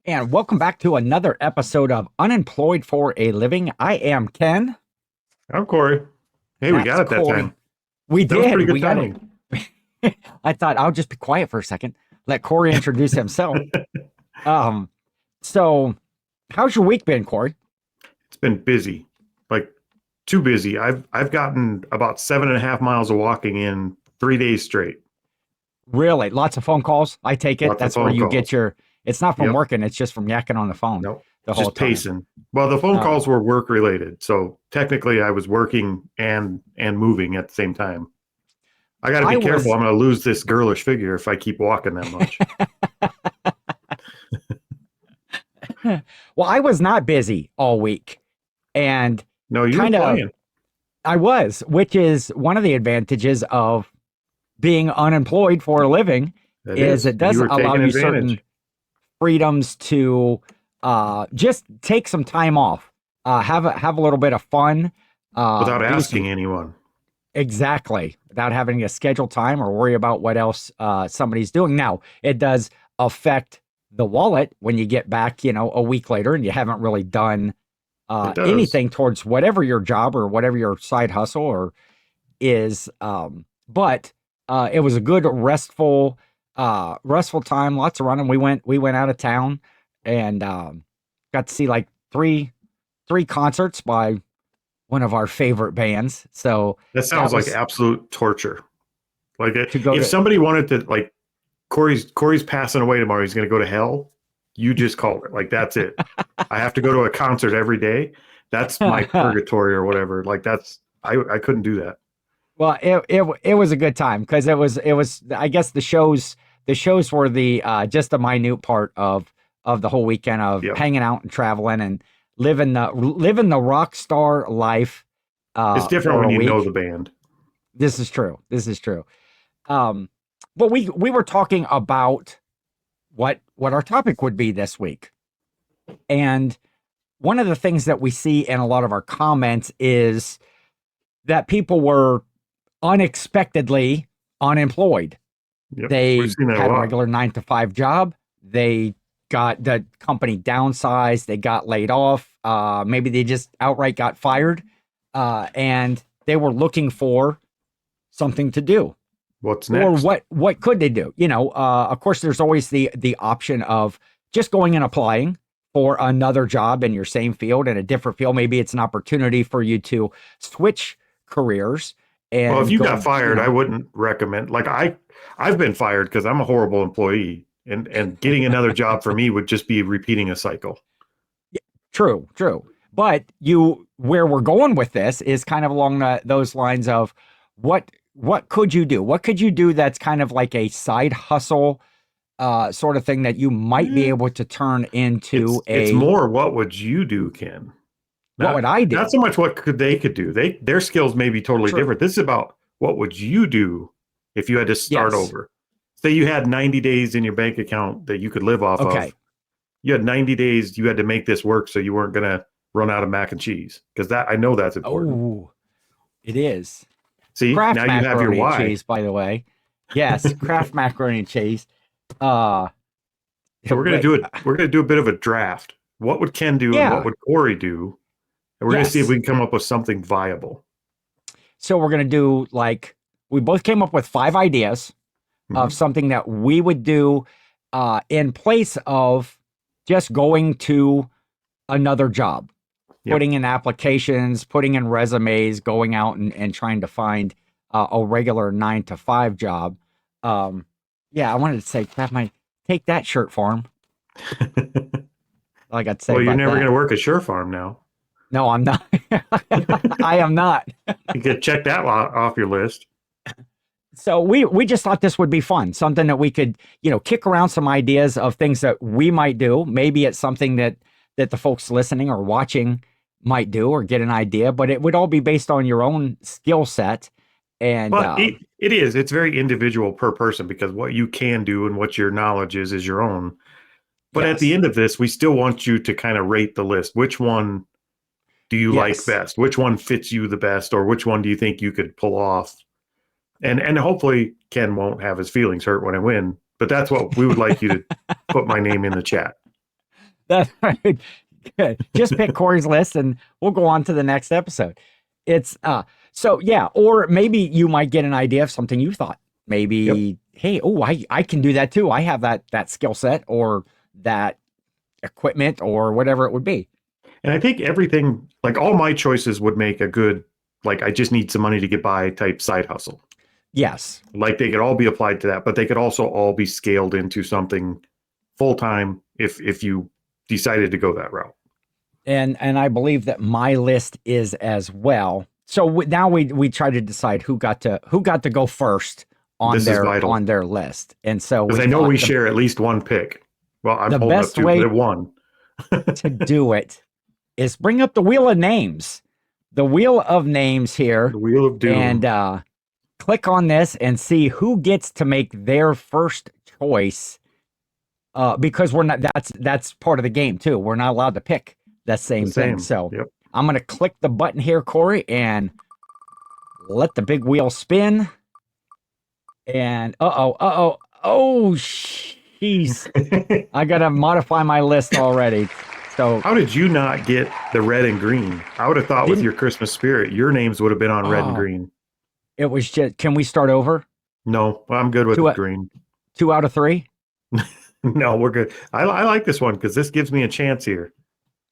And welcome back to another episode of Unemployed for a Living. I am Ken. I'm Corey. Hey, we That's got it that Cory. time. We That was pretty did. good We got it. timing. I thought I'll just be quiet for a second. Let Cory introduce himself. Um, so how's your week been, Cory? It's been busy, like too busy. I've gotten about 7.5 miles of walking in 3 days straight. Really? Lots of phone calls? I take it. Lots of That's where phone you get calls. your, it's not from Yep. working, it's just from yakking on the phone Nope. the whole Just time. pacing. Well, the phone Uh, calls were work related, so technically I was working and moving at the same time. I got to I be careful. was, I'm going to lose this girlish figure if I keep walking that much. well, I was not busy all week and No, you were kind of, playing. I was, which is one of the advantages of being unemployed for a living That is is. it You does were allow taking you certain advantage freedoms to just take some time off, have a little bit of fun, without do some asking anyone. exactly without having to schedule time or worry about what else somebody's doing. Now, it does affect the wallet when you get back, a week later and you haven't really done It does. anything towards whatever your job or whatever your side hustle or is. But it was a good restful time. Lots of running. We went out of town and got to see like three concerts by one of our favorite bands. So That that sounds like was absolute torture. Like to go if to. somebody wanted to, like Corey's passing away tomorrow, he's going to go to hell. You just called it. Like that's it. I have to go to a concert every day. That's my purgatory or whatever. Like that's I couldn't do that. Well, it was a good time because it was I guess the shows were the just a minute part of the whole weekend of Yep. hanging out and traveling and living the rock star life It's different for when a you know week. the band. This is true. This is true. Um, but we were talking about what our topic would be this week, and one of the things that we see in a lot of our comments is that people were unexpectedly unemployed. Yep. We've They seen that a had a lot. regular 9 to 5 job. They got the company downsized. They got laid off. Maybe they just outright got fired. And they were looking for something to do. What's Or next? what could they do? Of course, there's always the option of just going and applying for another job in your same field in a different field. Maybe it's an opportunity for you to switch careers Well, if and you got go, fired, I wouldn't recommend. Like I've been fired because I'm a horrible employee, and getting another job for me would just be repeating a cycle. true, true. But where we're going with this is kind of along those lines of what could you do? What could you do that's kind of like a side hustle sort of thing that you might be Eh, able to turn into it's more what would you do, Ken? what Not would I not do? so much what could do. Their skills may be totally True. different. This is about what would you do if you had to start Yes. over. Say you had 90 days in your bank account that you could live off Okay. of. You had 90 days you had to make this work so you weren't going to run out of mac and cheese because that I know that's important. Oh, it is. See, Kraft now you have your macaroni and why. cheese, by the way. Yes, Kraft macaroni and cheese. Uh So wait, we're going to do a bit of a draft. What would Ken do and what yeah, would Corey do? And we're going to see if we yes. can come up with something viable. So we're gonna do like we both came up with 5 ideas of Mhm. something that we would do in place of just going to another job, Yep. putting in applications, putting in resumes, going out and trying to find a regular 9 to 5 job. Yeah, I wanted to say that might take that shirt farm. All I got to say Well, you're about never going that. to work at Sure Farm now. No, I'm not. I am not. You could check that off your list. So we just thought this would be fun, something that we could, kick around some ideas of things that we might do. Maybe it's something that the folks listening or watching might do or get an idea, but it would all be based on your own skill set. And But it is. It's very individual per person because what you can do and what your knowledge is your own. But at the yes, end of this, we still want you to kind of rate the list. Which one do you like yes. best? Which one fits you the best? Or which one do you think you could pull off? And hopefully Ken won't have his feelings hurt when I win. But that's what we would like you to put my name in the chat. That's right. Good. Just pick Corey's list and we'll go on to the next episode. It's so yeah, or maybe you might get an idea of something you thought. Yep. Maybe, hey, oh, I can do that too. I have that skill set or that equipment or whatever it would be. And I think everything, like all my choices would make a good, like I just need some money to get by type side hustle. Yes. Like they could all be applied to that, but they could also all be scaled into something full time if you decided to go that route. And I believe that my list is as well. So now we try to decide who got to go first on This is vital their list. And so because we I know thought we share at least one pick. Well, I'm the holding up best two, way but one. to do it is bring up the wheel of names. The wheel of names here. The Wheel of Doom. And click on this and see who gets to make their first choice. Because we're not that's part of the game too. We're not allowed to pick the same thing. So Yep. I'm gonna click the button here, Corey, and let the big wheel spin. And oh, jeez. I gotta modify my list already. So How did you not get the red and green? I would have thought with your Christmas spirit, your names would have been on red and green. it was just, can we start over? No, I'm good with green. 2 out of 3? No, we're good. I like this one because this gives me a chance here.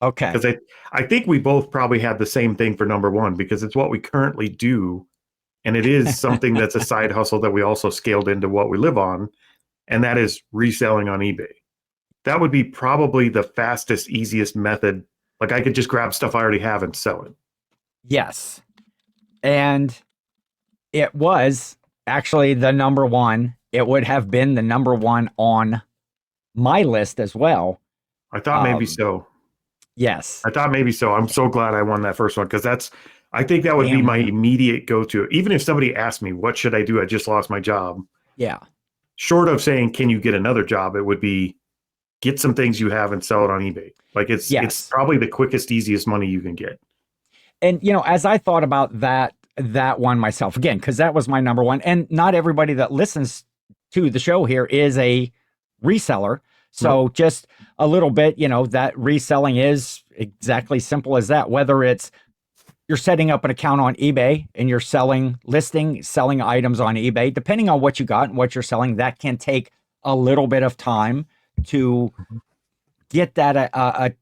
Okay. Because I think we both probably had the same thing for number one because it's what we currently do. And it is something that's a side hustle that we also scaled into what we live on. And that is reselling on eBay. That would be probably the fastest, easiest method. Like I could just grab stuff I already have and sell it. Yes. And it was actually the number one. It would have been the number one on my list as well. I thought maybe so. Yes. I thought maybe so. I'm so glad I won that first one because I think that would be my immediate go-to. Even if somebody asked me, what should I do? I just lost my job. Yeah. Short of saying, can you get another job? It would be get some things you have and sell it on eBay. Like it's probably the quickest, easiest money you can get. And, as I thought about that one myself, again, because that was my number one, and not everybody that listens to the show here is a reseller. So just a little bit, that reselling is exactly simple as that. Whether it's you're setting up an account on eBay and you're selling items on eBay, depending on what you got and what you're selling, that can take a little bit of time to get that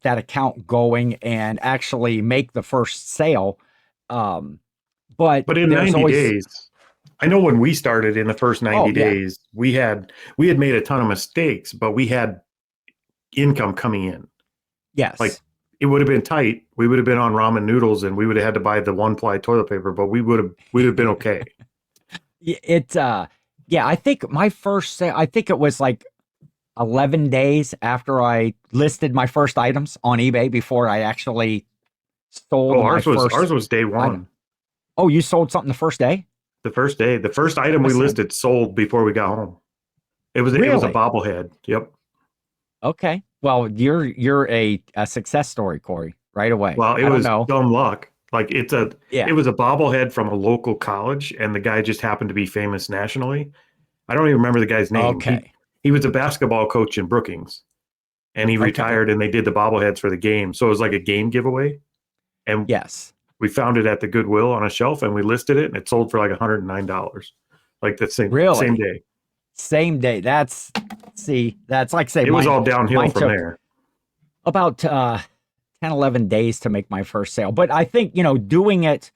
account going and actually make the first sale. But in 90 days, I know when we started in the first 90 days, we had made a ton of mistakes, but we had income coming in. Yes. Like it would have been tight. We would have been on ramen noodles and we would have had to buy the 1-ply toilet paper, but we'd have been okay. I think my first sale, I think it was like 11 days after I listed my first items on eBay before I actually sold ours was day one. Item. Oh, you sold something the first day? The first day. The first item we listed sold before we got home. It was a bobblehead. Yep. Okay. Well, you're a success story, Corey, right away. Well, it was dumb luck. Like it was a bobblehead from a local college, and the guy just happened to be famous nationally. I don't even remember the guy's name. Okay. He was a basketball coach in Brookings, and he retired, and they did the bobbleheads for the game. So it was like a game giveaway. And yes, we found it at the Goodwill on a shelf, and we listed it, and it sold for like $109. Like the same day. Same day. That's like say it was all downhill from there. About 10, 11 days to make my first sale. But I think, doing it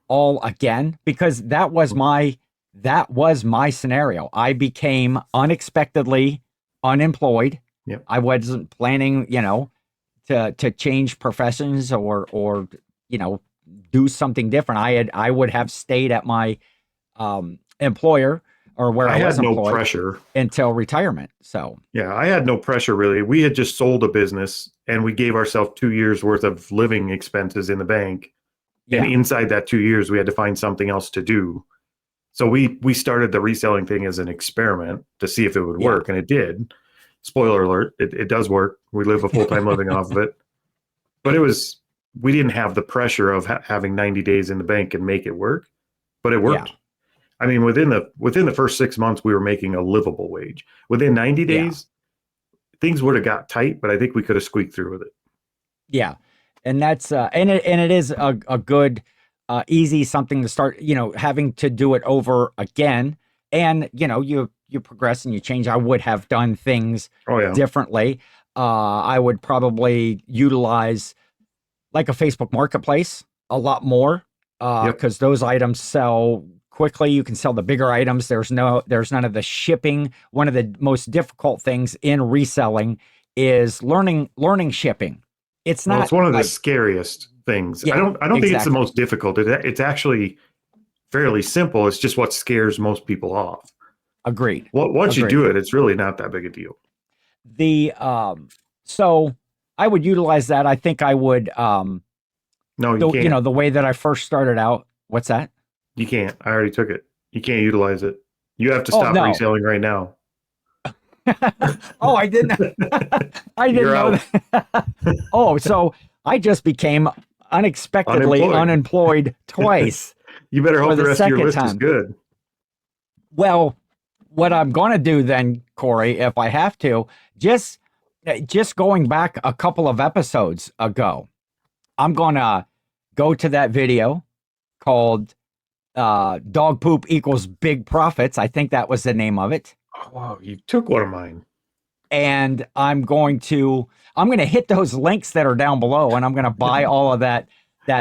all again, because that was my scenario. I became unexpectedly unemployed. Yep. I wasn't planning, to change professions or do something different. I would have stayed at my employer or where I was had no employed pressure until retirement. So yeah, I had no pressure really. We had just sold a business and we gave ourselves 2 years worth of living expenses in the bank. Yeah. And inside that 2 years, we had to find something else to do. So we started the reselling thing as an experiment to see if it would work, and it did. Spoiler alert, it does work. We live a full-time living off of it. But we didn't have the pressure of having 90 days in the bank and make it work, but it worked. Yeah. I mean, within the first 6 months, we were making a livable wage. Within 90 days, things would have got tight, but I think we could have squeaked through with it. Yeah. And that's and it is a good easy something to start, having to do it over again. And you progress and you change. I would have done things Oh yeah. differently. I would probably utilize like a Facebook marketplace a lot more Yep. because those items sell quickly. You can sell the bigger items. There's none of the shipping. One of the most difficult things in reselling is learning shipping. It's Well, not it's one of the like, scariest things. I yeah, don't think it's the exactly. most difficult. It's actually fairly simple. It's just what scares most people off. Agreed. Well, once you Agreed. do it, it's really not that big a deal. The so I would utilize that. I think I would No, you can't. the way that I first started out. What's that? You can't. I already took it. You can't utilize it. You have to Oh stop no. reselling right now. Oh, I didn't. I didn't You're know out. that. Oh, so I just became unexpectedly unemployed twice You better for hope the the rest of your second list is time. good. Well, what I'm going to do then, Cory, if I have to, just going back a couple of episodes ago, I'm going to go to that video called Dog Poop Equals Big Profits. I think that was the name of it. Oh, wow, you took one of mine. And I'm going to hit those links that are down below, and I'm going to buy all of that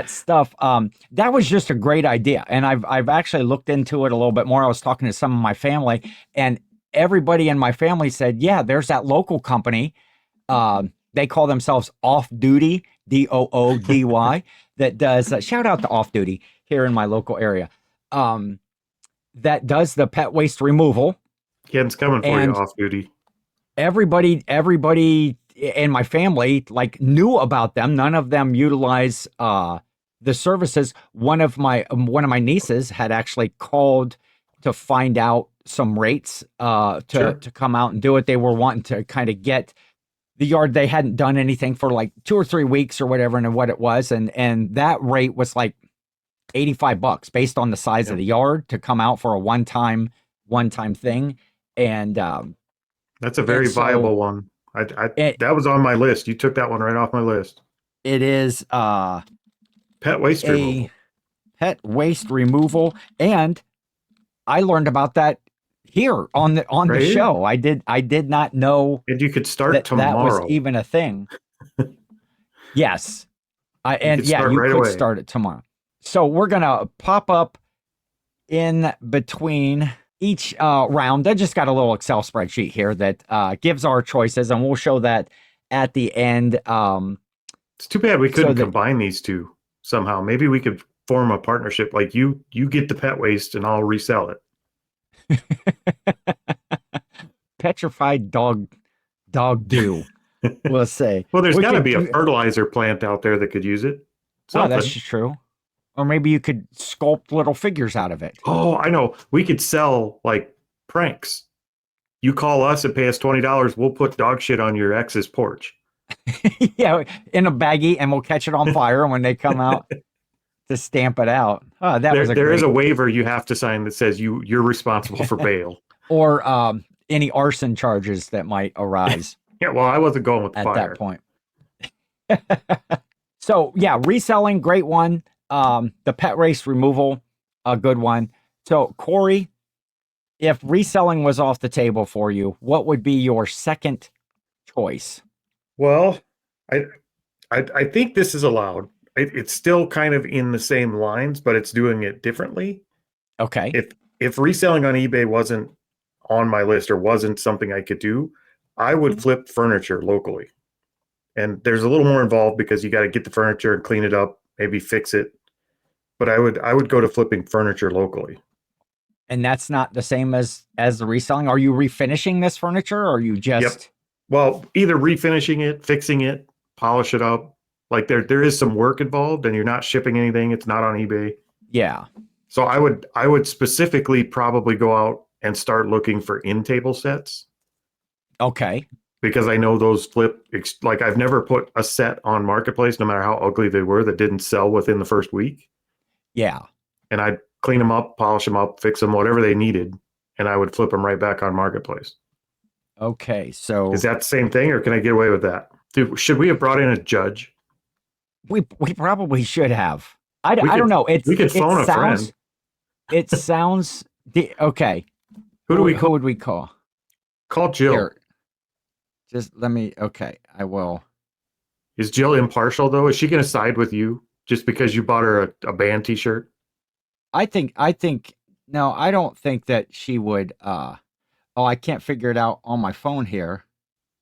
stuff. That was just a great idea, and I've actually looked into it a little bit more. I was talking to some of my family, and everybody in my family said, "Yeah, there's that local company. They call themselves Off Duty, DOODY, that does shout out to Off Duty here in my local area. That does the pet waste removal." Ken's coming for you And off duty. everybody in my family like knew about them. None of them utilize the services. One of my nieces had actually called to find out some rates to come out and do it. They were wanting to kind of get the yard. They hadn't done anything for like 2 or 3 weeks or whatever, and what it was, and that rate was like $85 based on the size of the yard to come out for a one time thing. And that's a very viable one. That was on my list. You took that one right off my list. It is pet waste removal. Pet waste removal, and I learned about that here on the Right here. show. I did not know, and you could start tomorrow. That was even a thing. Yes, you could start it tomorrow. So we're gonna pop up in between each round. I just got a little Excel spreadsheet here that gives our choices, and we'll show that at the end. It's too bad we couldn't combine these two somehow. Maybe we could form a partnership. Like you get the pet waste, and I'll resell it. Petrified dog do. We'll say. Well, there's got to be a fertilizer plant out there that could use it. Oh, that's true. Or maybe you could sculpt little figures out of it. Oh, I know. We could sell like pranks. You call us and pay us $20. We'll put dog shit on your ex's porch. Yeah, in a baggie, and we'll catch it on fire. And when they come out to stamp it out, there is a waiver you have to sign that says you're responsible for bail or any arson charges that might arise. Yeah, well, I wasn't going with the fire at that point. So yeah, reselling, great one. The pet waste removal, a good one. So Cory, if reselling was off the table for you, what would be your second choice? Well, I think this is allowed. It's still kind of in the same lines, but it's doing it differently. Okay. If reselling on eBay wasn't on my list or wasn't something I could do, I would flip furniture locally. And there's a little more involved because you got to get the furniture and clean it up, maybe fix it. But I would go to flipping furniture locally. And that's not the same as the reselling. Are you refinishing this furniture, or are you just? Yep. Well, either refinishing it, fixing it, polish it up. Like there is some work involved, and you're not shipping anything. It's not on eBay. Yeah. So I would specifically probably go out and start looking for in-table sets. Okay. Because I know those flip. Like I've never put a set on Marketplace, no matter how ugly they were, that didn't sell within the first week. Yeah. And I'd clean them up, polish them up, fix them, whatever they needed, and I would flip them right back on Marketplace. Okay, so Is that the same thing, or can I get away with that? Dude, should we have brought in a judge? we probably should have. We I don't could know. we could phone a friend. It sounds okay. Who do we Who call? would we call? Call Jill. Here, just let me. Okay, I will. Is Jill impartial though? Is she going to side with you just because you bought her a band T-shirt? I think no, I don't think that she would. Oh, I can't figure it out on my phone here.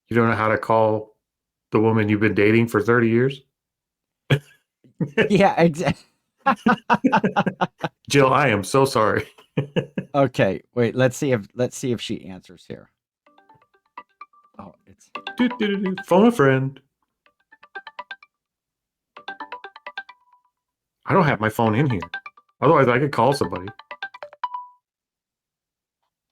You don't know how to call the woman you've been dating for 30 years? Yeah, exactly. Jill, I am so sorry. Okay, wait. Let's see if she answers here. Oh, it's Phone a friend. I don't have my phone in here. Otherwise, I could call somebody.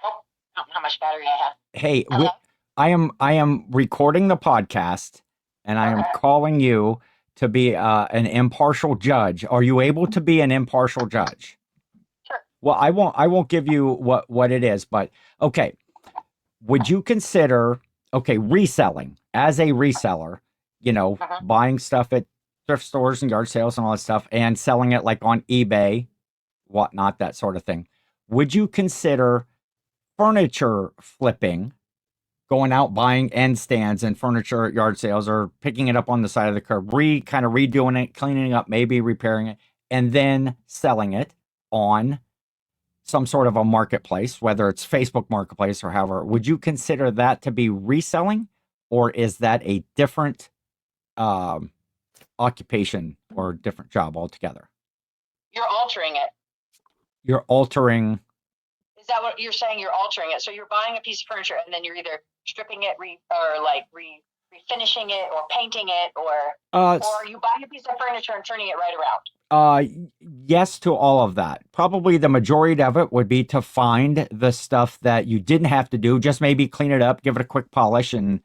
Oh, I don't know how much battery I have. hey. Hello? I am recording the podcast, and I am Okay. calling you to be an impartial judge. Are you able to be an impartial judge? Sure. Well, I won't give you what it is, but okay. Would you consider reselling as a reseller? Buying stuff at thrift stores and yard sales and all that stuff, and selling it like on eBay, whatnot, that sort of thing. Would you consider furniture flipping? Going out buying end stands and furniture at yard sales, or picking it up on the side of the curb, kind of redoing it, cleaning up, maybe repairing it, and then selling it on some sort of a marketplace, whether it's Facebook Marketplace or however. Would you consider that to be reselling, or is that a different occupation or different job altogether? You're altering it. You're altering. Is that what you're saying? You're altering it. So you're buying a piece of furniture and then you're either stripping it, refinishing it, or painting it, or are you buying a piece of furniture and turning it right around? Yes to all of that. Probably the majority of it would be to find the stuff that you didn't have to do, just maybe clean it up, give it a quick polish, and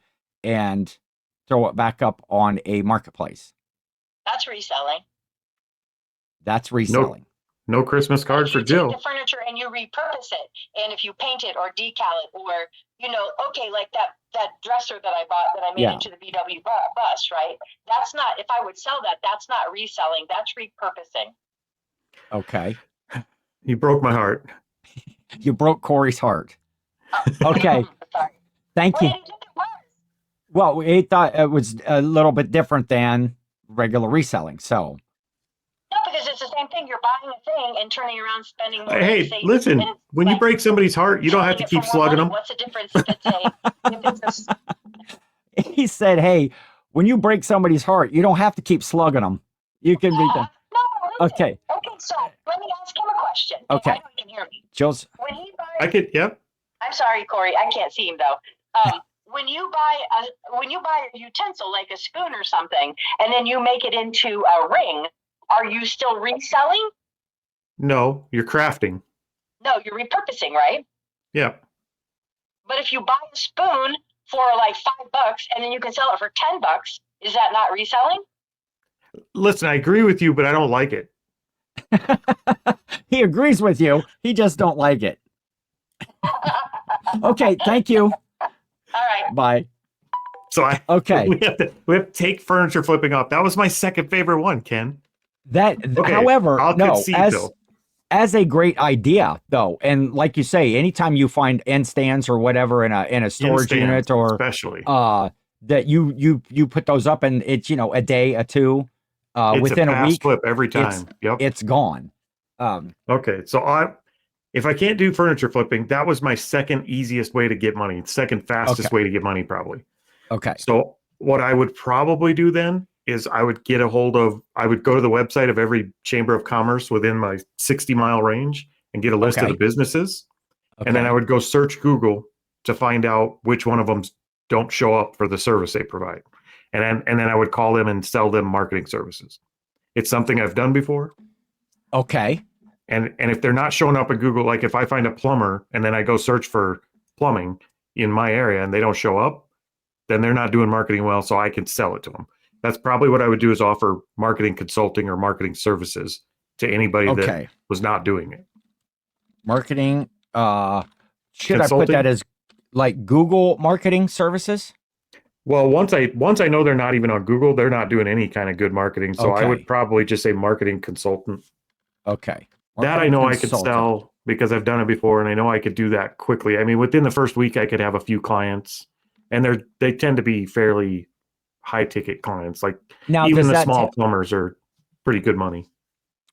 throw it back up on a marketplace. That's reselling. That's reselling. No Christmas card for You Jill. take the furniture and you repurpose it, and if you paint it or decal it, or like that dresser that I bought that I made into the VW bus, right? That's not. If I would sell that, that's not reselling. That's repurposing. Okay. You broke my heart. You broke Cory's heart. Okay. Sorry. Thank you. What did you think it was? Well, we thought it was a little bit different than regular reselling. So. No, because it's the same thing. You're buying a thing and turning around, spending more. Hey, listen, when you break somebody's heart, you don't have to keep slugging them. What's the difference if it's He said, hey, when you break somebody's heart, you don't have to keep slugging them. You can be done. No, okay. Okay, so let me ask him a question. Okay. I know he can hear me. Jill's. When he buys, I could, yep. I'm sorry, Cory, I can't see him though. When you buy a utensil like a spoon or something, and then you make it into a ring, are you still reselling? No, you're crafting. No, you're repurposing, right? Yeah. But if you buy a spoon for like $5 and then you can sell it for $10, is that not reselling? Listen, I agree with you, but I don't like it. He agrees with you. He just don't like it. Okay, thank you. All right. Bye. So okay. We have to take furniture flipping off. That was my second favorite one, Ken. However, as a great idea though, and like you say, anytime you find end stands or whatever in a storage unit, or especially that you put those up, and it's a day or two within a week, flip every time. It's gone. Okay, so if I can't do furniture flipping, that was my second easiest way to get money, second fastest way to get money, probably. Okay. So what I would probably do then is I would go to the website of every chamber of commerce within my 60-mile range and get a list of the businesses. Okay. And then I would go search Google to find out which one of them don't show up for the service they provide. And then I would call them and sell them marketing services. It's something I've done before. Okay. And if they're not showing up at Google, like if I find a plumber and then I go search for plumbing in my area and they don't show up, then they're not doing marketing well, so I can sell it to them. That's probably what I would do, is offer marketing consulting or marketing services to anybody that was not doing it. Marketing, should consulting? I put that as like Google marketing services? Well, once I know they're not even on Google, they're not doing any kind of good marketing. So I would Okay. probably just say marketing consultant. Okay. That I Marketing know I could consultant. sell because I've done it before and I know I could do that quickly. I mean, within the first week I could have a few clients and they tend to be fairly high ticket clients. Like Now, even does the that small plumbers are pretty good money.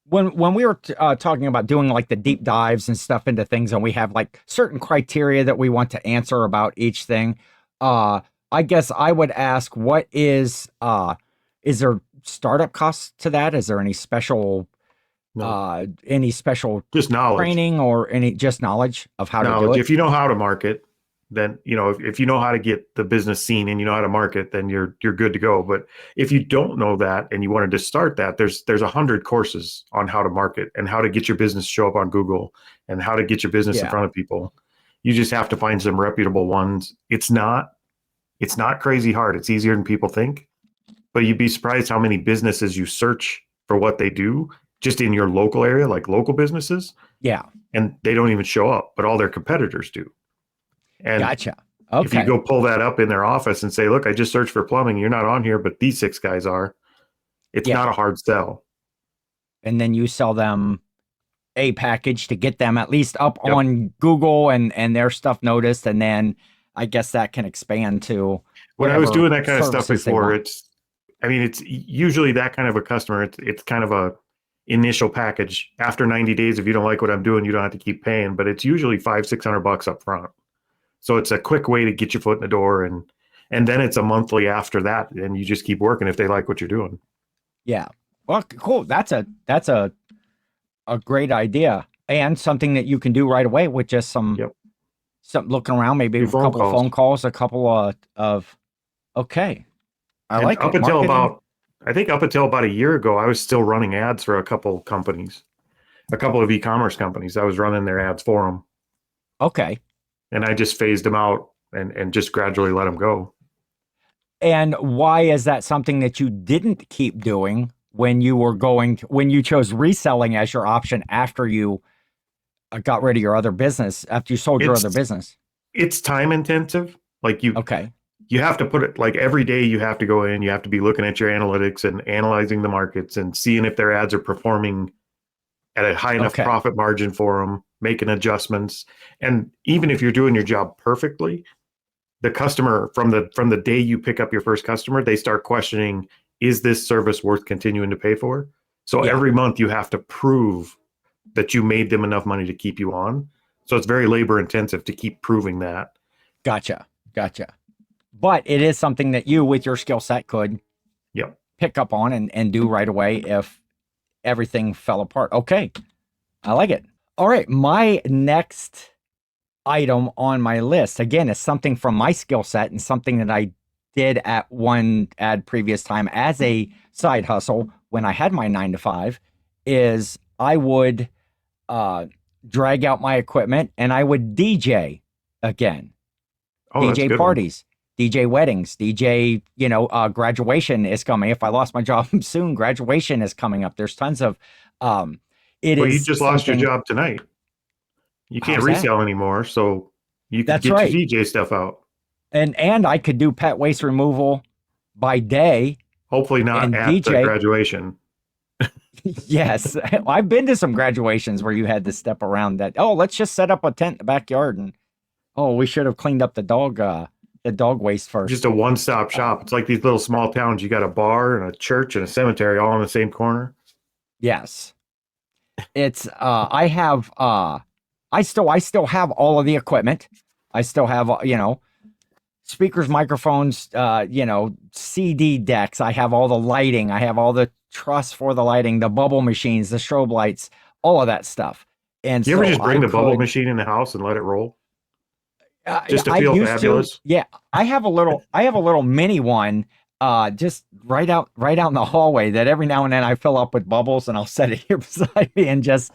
when we were talking about doing like the deep dives and stuff into things, and we have like certain criteria that we want to answer about each thing, I guess I would ask, what is there startup costs to that? Is there No, any special just knowledge. training or any just knowledge of how to do Knowledge. it? If you know how to market, then if you know how to get the business seen and you know how to market, then you're good to go. But if you don't know that and you wanted to start that, there's 100 courses on how to market and how to get your business to show up on Google and how to get your business in Yeah. front of people. You just have to find some reputable ones. It's not crazy hard. It's easier than people think. But you'd be surprised how many businesses you search for what they do just in your local area, like local businesses, Yeah. and they don't even show up, but all their competitors do. And Gotcha. if you Okay. go pull that up in their office and say, look, I just searched for plumbing, you're not on here, but these 6 guys are, it's Yeah. not a hard sell. And then you sell them a package to get them at least up Yep. on Google and their stuff noticed, and then I guess that can expand to When I was whatever doing that kind of stuff services they before, want. it's usually that kind of a customer. It's kind of a initial package. After 90 days, if you don't like what I'm doing, you don't have to keep paying, but it's usually $500-600 up front. So it's a quick way to get your foot in the door, and then it's a monthly after that, and you just keep working if they like what you're doing. Yeah. Well, cool. That's a great idea, and something that you can do right away with just some Yep. looking around, maybe Do a phone couple calls. phone calls, a couple of okay. I And like it. Marketing. I think up until about a year ago, I was still running ads for a couple companies, a couple of e-commerce companies. I was running their ads for them, Okay. and I just phased them out and just gradually let them go. And why is that something that you didn't keep doing when you were when you chose reselling as your option after you got rid of your other business, after you sold your other It's business? it's time intensive. Like Okay. you have to put it like every day you have to go in, you have to be looking at your analytics and analyzing the markets and seeing if their ads are performing at a high enough Okay. profit margin for them, making adjustments. And even if you're doing your job perfectly, the customer from the day you pick up your first customer, they start questioning, is this service worth continuing to pay for? So Yeah. every month you have to prove that you made them enough money to keep you on. So it's very labor intensive to keep proving that. Gotcha. But it is something that you, with your skill set, could Yep. pick up on and do right away if everything fell apart. Okay. I like it. All right. My next item on my list, again, is something from my skill set and something that I did at previous time as a side hustle when I had my 9 to 5, is I would drag out my equipment and I would DJ again. Oh, that's a DJ good one. parties, DJ weddings, DJ, graduation is coming. If I lost my job soon, graduation is coming up. There's tons of, it Well, you is just lost your something. job tonight. You can't How's that? resell anymore, so you could That's get right. your DJ stuff out. And I could do pet waste removal by day Hopefully not and at the DJ. graduation. Yes. I've been to some graduations where you had to step around that. Oh, let's just set up a tent in the backyard, and we should have cleaned up the dog waste first. Just a one-stop shop. It's like these little small towns. You got a bar and a church and a cemetery all in the same corner. Yes. It's I have I still have all of the equipment. I still have speakers, microphones, CD decks. I have all the lighting. I have all the truss for the lighting, the bubble machines, the strobe lights, all of that stuff. And You ever so just bring I the bubble could, machine in the house and let it roll? Just to I feel used fabulous? to, yeah. I have a little mini one, just right out in the hallway that every now and then I fill up with bubbles, and I'll set it here beside me, and just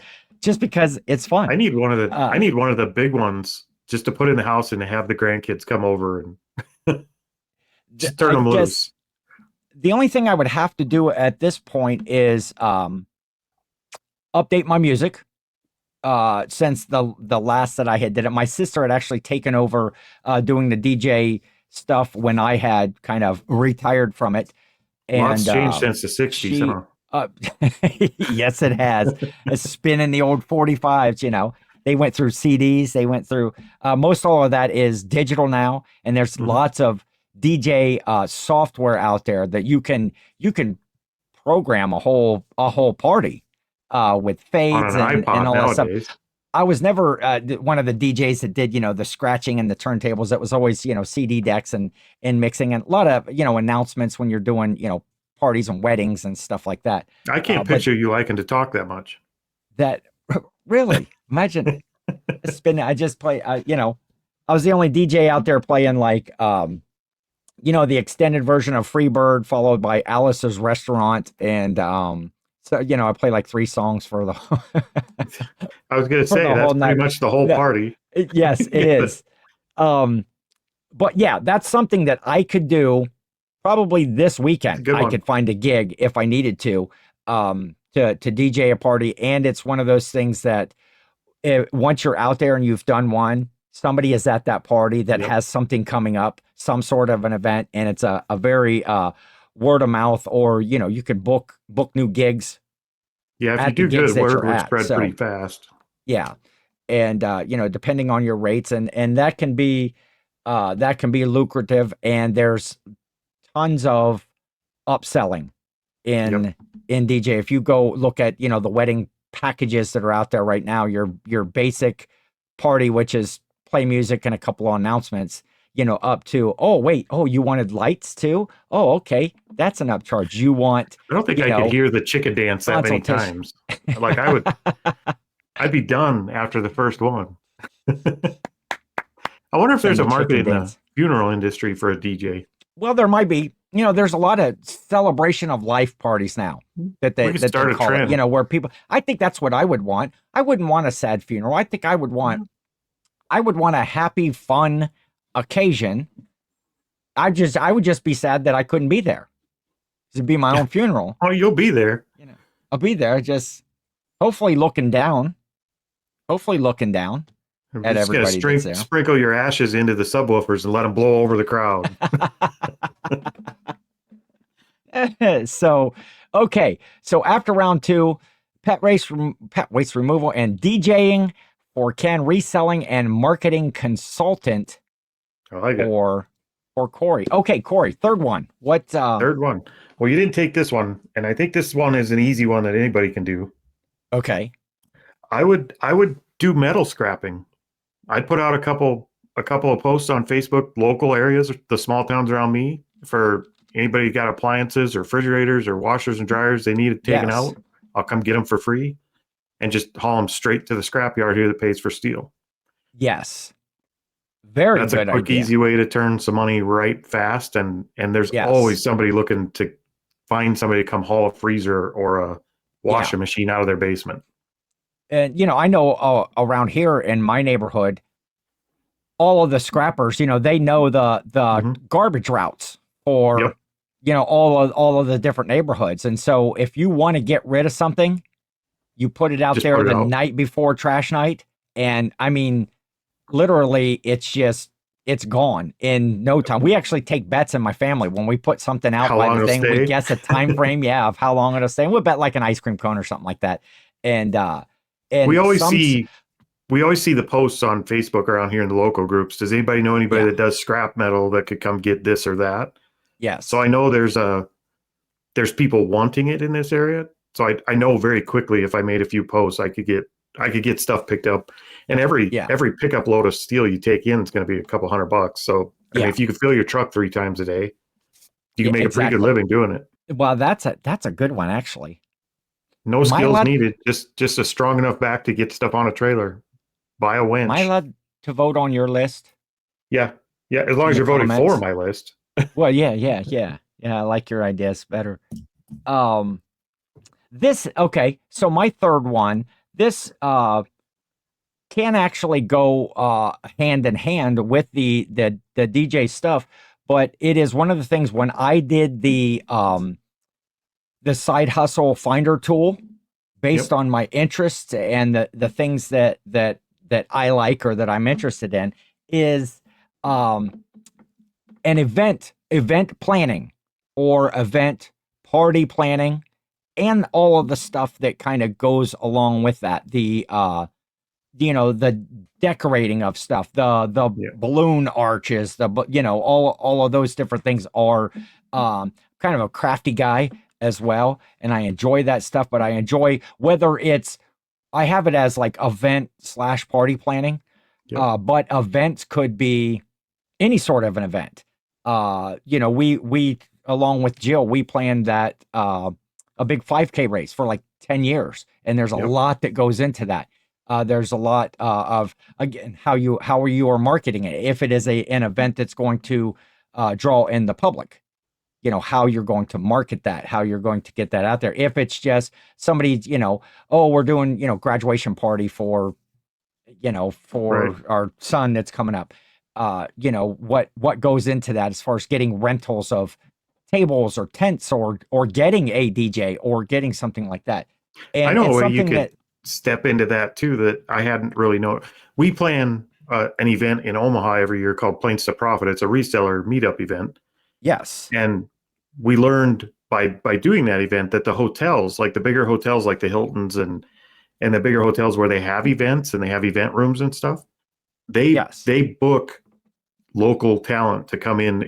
because it's fun. I need one of the big ones just to put in the house and to have the grandkids come over and just turn them loose. The only thing I would have to do at this point is update my music. since the last that I had did it. My sister had actually taken over doing the DJ stuff when I had kind of retired from it. Lots And changed since the 60s, she huh? uh, yes, it has. It's spinning the old 45s, you know. They went through CDs, they went through most all of that is digital now, and there's Mhm. lots of DJ software out there that you can program a whole party with On fades an and iPod all that stuff. nowadays. I was never one of the DJs that did, the scratching and the turntables. It was always, CD decks and mixing and a lot of, announcements when you're doing, parties and weddings and stuff like that. I can't But picture you liking to talk that much. that really, imagine spinning. I just play, I was the only DJ out there playing like, the extended version of Freebird followed by Alice's Restaurant. And, so, I play like 3 songs for the, I was going to for say, the that's whole pretty night. much the whole Yeah, party. yes, it is. Um, but yeah, that's something that I could do probably this It's a weekend. good I one. could find a gig if I needed to DJ a party. And it's one of those things that once you're out there and you've done one, somebody is at that party that Yep. has something coming up, some sort of an event, and it's a very word of mouth, or you can book new gigs Yeah, if you at the do gigs good, that word you're would at. spread pretty So fast. yeah, and depending on your rates, and that can be lucrative, and there's tons of upselling Yep. in DJ. If you go look at the wedding packages that are out there right now, your basic party, which is play music and a couple of announcements, up to, oh wait, oh, you wanted lights too, oh okay, that's an upcharge. You want I don't think I could hear the chicken dance that many consultation. times. Like I'd be done after the first one. I wonder if And there's a the market chicken in the dance. funeral industry for a DJ. Well, there might be. There's a lot of celebration of life parties now that We they could that they start a call it. trend. Where people. I think that's what I would want. I wouldn't want a sad funeral. I think I would want a happy, fun occasion. I would just be sad that I couldn't be there. It'd be my own funeral. Oh, you'll be there. I'll be there, just hopefully looking down. Hopefully looking down I'm at just gonna everybody that's there. sprinkle your ashes into the subwoofers and let them blow over the crowd. So, okay. So after round 2, pet waste removal and DJing for Ken, reselling and marketing consultant I like it. for Cory. Okay, Cory, third one. What? Third one. Well, you didn't take this one, and I think this one is an easy one that anybody can do. Okay. I would do metal scrapping. I'd put out a couple of posts on Facebook, local areas, the small towns around me, for anybody who got appliances or refrigerators or washers and dryers they need taken Yes. out. I'll come get them for free and just haul them straight to the scrapyard here that pays for steel. Yes. Very That's a good quick, idea. easy way to turn some money right fast. And there's Yes. always somebody looking to find somebody to come haul a freezer or a washing machine out of their basement. And I know around here in my neighborhood, all of the scrappers, they know the Mhm. garbage routes for Yep. all of the different neighborhoods. And so if you want to get rid of something, you put it out Just there put it the out. night before trash night, and I mean, literally, it's gone in no time. We actually take bets in my family when we put something out How by long the it'll thing. We stay? guess a time frame, of how long it'll stay. And we'll bet like an ice cream cone or something like that. And We always some see the posts on Facebook around here in the local groups. Does anybody know anybody Yeah. that does scrap metal that could come get this or that? yes, So I know there's people wanting it in this area. So I know very quickly if I made a few posts, I could get stuff picked up. And every pickup load of steel you take in is going to be a couple $100. So I mean, if you could fill your truck 3 times a day, you can make a pretty good living doing it. Well, that's a good one actually. No skills needed, just a strong enough back to get stuff on a trailer. Buy a winch. Am I allowed to vote on your list? Yeah. As long as you're voting for my list. Well, yeah. I like your ideas better. Okay. So my third one, this can actually go hand in hand with the DJ stuff, but it is one of the things when I did the side hustle finder tool based Yep. on my interests and the things that I like or that I'm interested in is um an event planning or event party planning and all of the stuff that kind of goes along with that. The decorating of stuff, the Yeah. balloon arches, all of those different things are kind of a crafty guy as well, and I enjoy that stuff. But I enjoy whether it's I have it as like event slash party planning, Yep. but events could be any sort of an event. We along with Jill, we planned that a big 5K race for like 10 years, and there's a Yep. lot that goes into that. There's a lot of, again, how are you are marketing it. If it is an event that's going to draw in the public, how you're going to market that, how you're going to get that out there. If it's just somebody, oh, we're doing, graduation party for Right. our son that's coming up. What goes into that as far as getting rentals of tables or tents or getting a DJ or getting something like that. I And know a it's way you something could that, step into that too that I hadn't really known. We plan an event in Omaha every year called Planes to Profit. It's a reseller meetup event, yes, and we learned by doing that event that the hotels, like the bigger hotels, like the Hiltons and the bigger hotels where they have events and they have event rooms and stuff, yes, they book local talent to come in.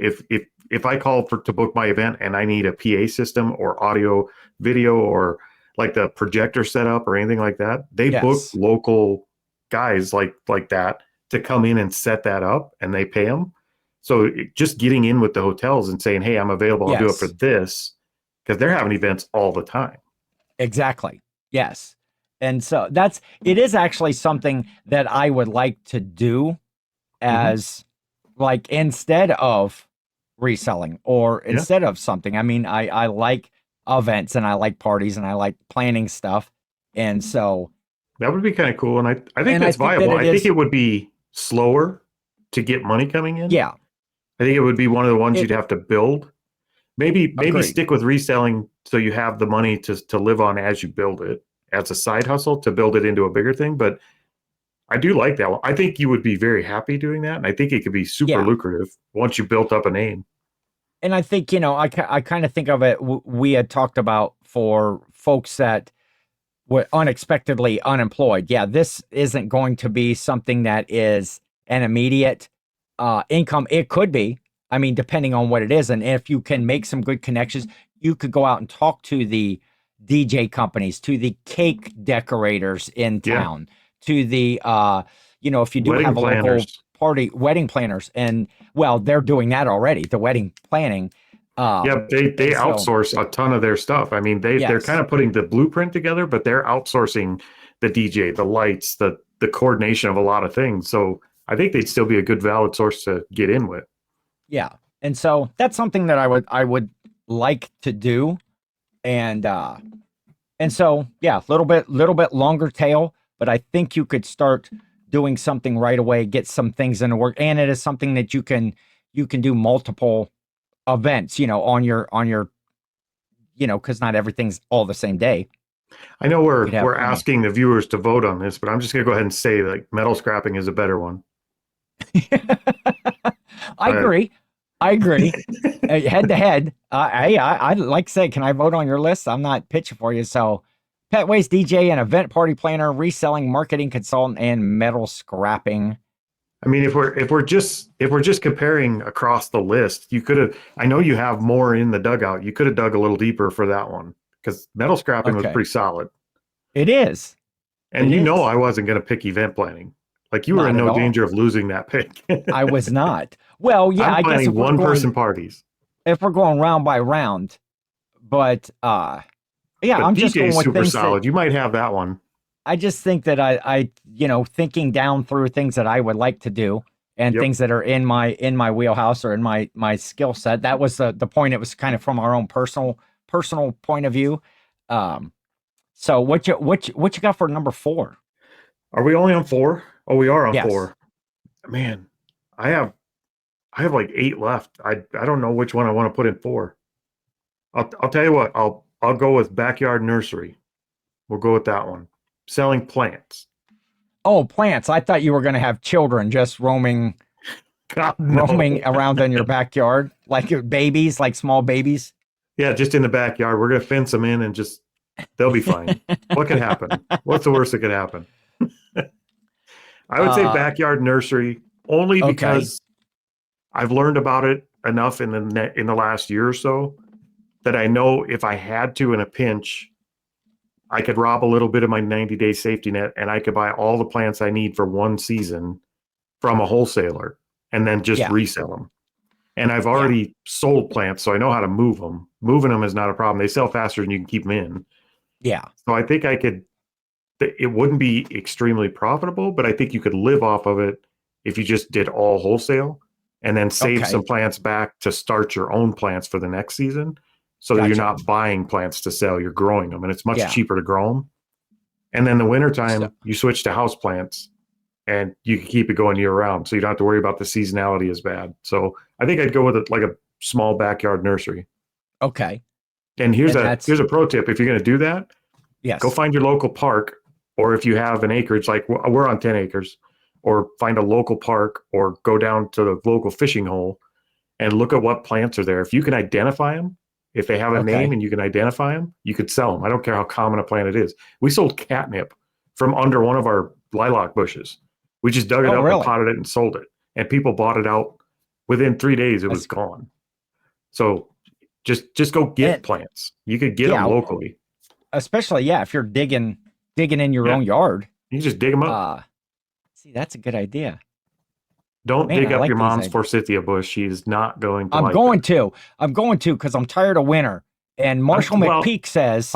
If I call to book my event and I need a PA system or audio, video, or like the projector setup or anything like that, they book yes, local guys like that to come in and set that up, and they pay them. So just getting in with the hotels and saying, "Hey, I'm available. I'll do it for yes, this," because they're having events all the time. exactly. Yes. And so it is actually something that I would like to do Hmm. as like instead of reselling or Yeah, instead of something. I mean, I like events and I like parties and I like planning stuff. And so, that would be kind of cool, and I think and I that's think that viable. it I think is, it would be slower to get money coming in. yeah, I think it would be one of the ones you'd it have to build. Maybe agreed. stick with reselling so you have the money to live on as you build it as a side hustle to build it into a bigger thing. But I do like that one. I think you would be very happy doing that, and I think it could be super Yeah. lucrative once you built up a name. And I think, I kind of think of it, we had talked about for folks that were unexpectedly unemployed. Yeah, this isn't going to be something that is an immediate income. It could be, I mean, depending on what it is. And if you can make some good connections, you could go out and talk to the DJ companies, to the cake decorators in Yeah, town, to the, if you do wedding have a local planners. party, wedding planners. And well, they're doing that already, the wedding planning. Yeah, they And so, outsource a ton of their stuff. I mean, they're kind yes. of putting the blueprint together, but they're outsourcing the DJ, the lights, the coordination of a lot of things. So I think they'd still be a good valid source to get in with. Yeah. And so that's something that I would like to do. And so yeah, little bit longer tail, but I think you could start doing something right away, get some things into work. And it is something that you can do multiple events, on your because not everything's all the same day. I know You could have we're plenty. asking the viewers to vote on this, but I'm just gonna go ahead and say like metal scrapping is a better one. I Uh, agree. I agree. Head to head. I'd like to say, can I vote on your list? I'm not pitching for you. So, pet waste DJ and event party planner, reselling, marketing consultant, and metal scrapping. I mean, if we're just comparing across the list, you could have. I know you have more in the dugout. You could have dug a little deeper for that one because metal scrapping was Okay, pretty solid. it is. And It you know, is. I wasn't going to pick event planning. Like you were Not in at no all. danger of losing that pick. I was not. Well, yeah. I'm I guess planning one person parties, if we're going round by round, but yeah, but I'm just DJ going is with super things that solid. You might have that one. I just think that thinking down through things that I would like to do and Yep. things that are in my wheelhouse or in my skill set. That was the point. It was kind of from our own personal point of view. Um, so what you got for number 4? Are we only on 4? Oh, we are on Yes. 4. Man, I have I have like 8 left. I don't know which one I want to put in 4. I'll tell you what. I'll go with backyard nursery. We'll go with that one. Selling plants. Oh, plants. I thought you were going to have children just roaming God, no. around in your backyard, like babies, like small babies. Yeah, just in the backyard. We're gonna fence them in and just they'll be fine. What could happen? What's the worst that could happen? I would say backyard nursery only because I've learned about it enough in the last year or so that I know if I had to in a pinch, I could rob a little bit of my 90-day safety net and I could buy all the plants I need for one season from a wholesaler and then just resell them. And I've already sold plants, so I know how to move them. Moving them is not a problem. They sell faster than you can keep them in. Yeah. So I think I could, it wouldn't be extremely profitable, but I think you could live off of it if you just did all wholesale and then save some plants back to start your own plants for the next season so that you're not buying plants to sell, you're growing them. And it's much cheaper to grow them. And then the wintertime, you switch to house plants and you can keep it going year round. So you don't have to worry about the seasonality as bad. So I think I'd go with like a small backyard nursery. Okay. And here's a pro tip. If you're going to do that, go find your local park, or if you have an acreage, like we're on 10 acres, or find a local park or go down to the local fishing hole and look at what plants are there. If you can identify them, if they have a name and you can identify them, you could sell them. I don't care how common a plant it is. We sold catnip from under one of our lilac bushes. We just dug it up and potted it and sold it. And people bought it out. Within 3 days, it was gone. So just go get plants. You could get them locally. Especially, if you're digging in your own yard. You can just dig them up. See, that's a good idea. Don't dig up your mom's forsythia bush. She's not going to. I'm going to because I'm tired of winter. And Marshall McPeak says,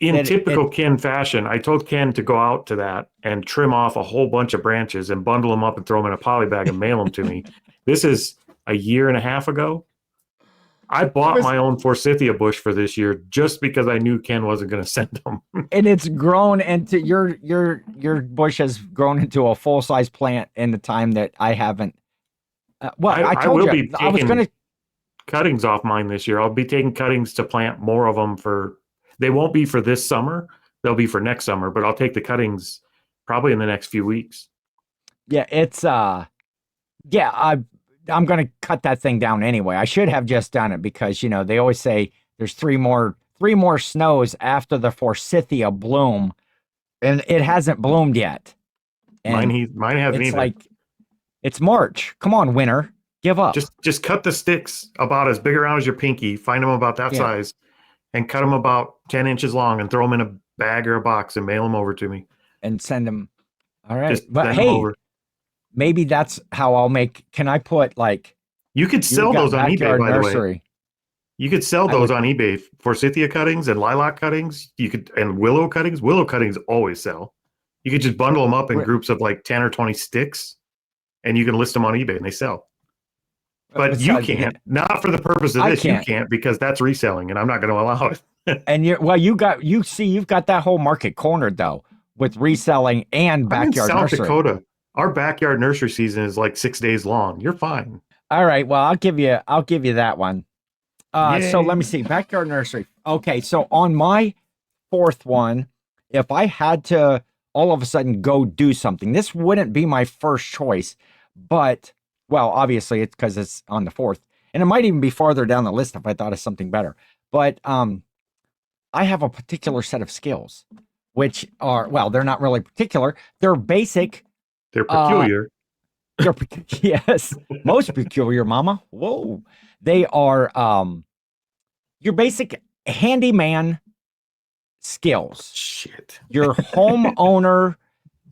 in typical Ken fashion, I told Ken to go out to that and trim off a whole bunch of branches and bundle them up and throw them in a poly bag and mail them to me. This is a year and a half ago. I bought my own forsythia bush for this year just because I knew Ken wasn't going to send them. And it's grown into your bush has grown into a full size plant in the time that I haven't. I told you I was going to cuttings off mine this year. I'll be taking cuttings to plant more of them for. They won't be for this summer. They'll be for next summer. But I'll take the cuttings probably in the next few weeks. Yeah, it's I'm going to cut that thing down anyway. I should have just done it because, they always say there's three more snows after the forsythia bloom, and it hasn't bloomed yet. And mine hasn't it's either. Like, it's March. Come on, winter. Give up. Just cut the sticks about as big around as your pinky. Find them about that size and cut them about 10 inches long and throw them in a bag or a box and mail them over to me. And send them. All right. But hey, maybe that's how I'll make. Can I put you could sell those on eBay, by the way. You could sell those on eBay. Forsythia cuttings and lilac cuttings. And willow cuttings. Willow cuttings always sell. You could just bundle them up in groups of 10 or 20 sticks and you can list them on eBay and they sell. But you can't. Not for the purpose of this. You can't because that's reselling and I'm not going to allow it. And you've got that whole market cornered though with reselling and backyard nursery. South Dakota. Our backyard nursery season is 6 days long. You're fine. All right. Well, I'll give you that one. So let me see. Backyard nursery. Okay. So on my fourth one, if I had to all of a sudden go do something, this wouldn't be my first choice, but obviously it's because it's on the fourth and it might even be farther down the list if I thought of something better, but, I have a particular set of skills, which are, they're not really particular. They're basic. They're peculiar. Yes, most peculiar, Mama. Whoa, they are your basic handyman skills. Shit, your homeowner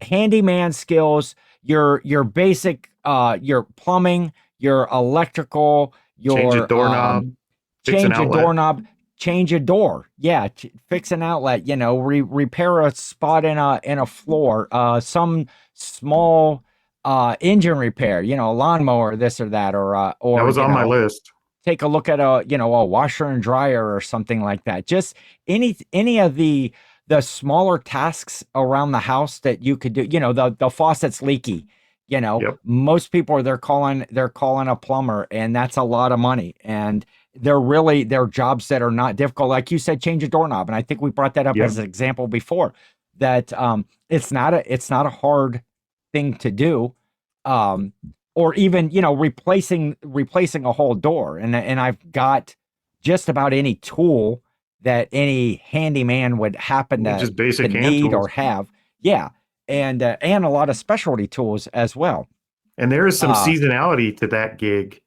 handyman skills. Your basic your plumbing, your electrical, your change a doorknob, change a door. Yeah, fix an outlet. Repair a spot in a floor. Some small engine repair. A lawnmower, this or that, or that was on my list. Take a look at a washer and dryer or something like that. Just any of the smaller tasks around the house that you could do. The faucet's leaky. Most people they're calling a plumber, and that's a lot of money. And they're jobs that are not difficult. Like you said, change a doorknob. And I think we brought that up Yep. as an example before, that it's not a hard thing to do. Or even, replacing a whole door. And I've got just about any tool that any handyman would happen Just to basic hand need or tools. have. Yeah. And a lot of specialty tools as well. And there is some Uh, seasonality to that gig.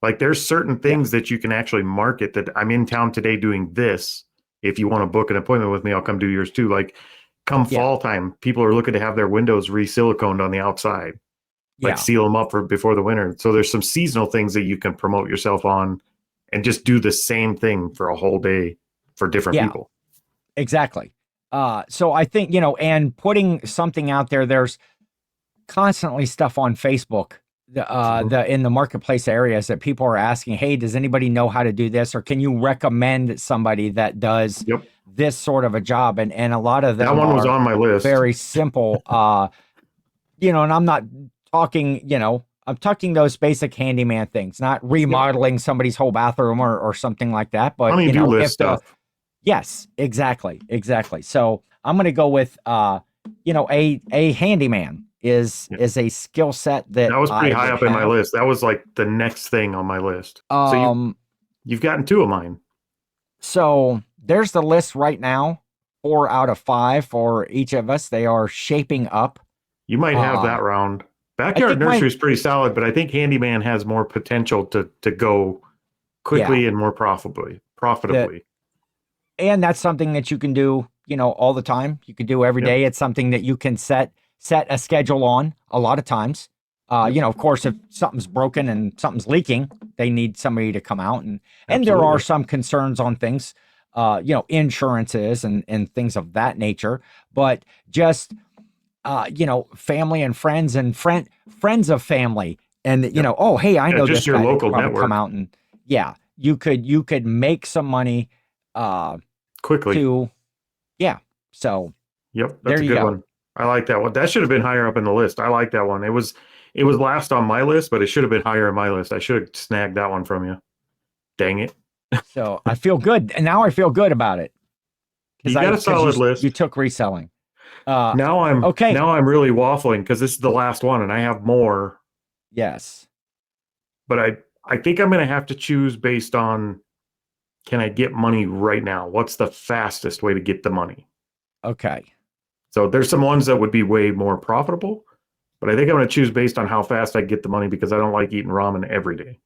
Like there's certain things that you can actually market that I'm in town today doing this. If you want to book an appointment with me, I'll come do yours too. Like come Yeah. fall time, people are looking to have their windows re-siliconed on the outside, like Yeah. seal them up for before the winter. So there's some seasonal things that you can promote yourself on and just do the same thing for a whole day for different Yeah. people. Exactly. So I think, and putting something out there, there's constantly stuff on Facebook, in the marketplace areas that people are asking, hey, does anybody know how to do this? Or can you recommend somebody that does Yep. this sort of a job? And a lot of them That one was are on my list. very simple. And I'm not talking, I'm talking those basic handyman things, not remodeling somebody's whole bathroom or something like that. But, Honey-do list stuff. Yes, exactly. So I'm going to go with, a handyman is a skill set that That was pretty I high would up in my have. list. That was like the next thing on my list. So you've gotten 2 of mine. So there's the list right now, 4 out of 5 for each of us. They are shaping up. You might have that round. Backyard nursery is pretty solid, but I think handyman has more potential to go quickly and more profitably. And that's something that you can do, all the time. You can do every day. It's something that you can set a schedule on a lot of times. Of course, if something's broken and something's leaking, they need somebody to come out, and there are some concerns on things, insurances and things of that nature. But just family and friends and friends of family, and oh, hey, I know just this your guy local that can network. come out, and you could make some money quickly. So yep, there that's a you good go. one. I like that one. That should have been higher up in the list. I like that one. It was last on my list, but it should have been higher in my list. I should have snagged that one from you. Dang it. So I feel good, and now I feel good about it. You got a solid list. You took reselling. Now I'm okay. Now I'm really waffling because this is the last one, and I have more. Yes, but I think I'm going to have to choose based on, can I get money right now? What's the fastest way to get the money? Okay. So there's some ones that would be way more profitable, but I think I'm going to choose based on how fast I get the money because I don't like eating ramen every day.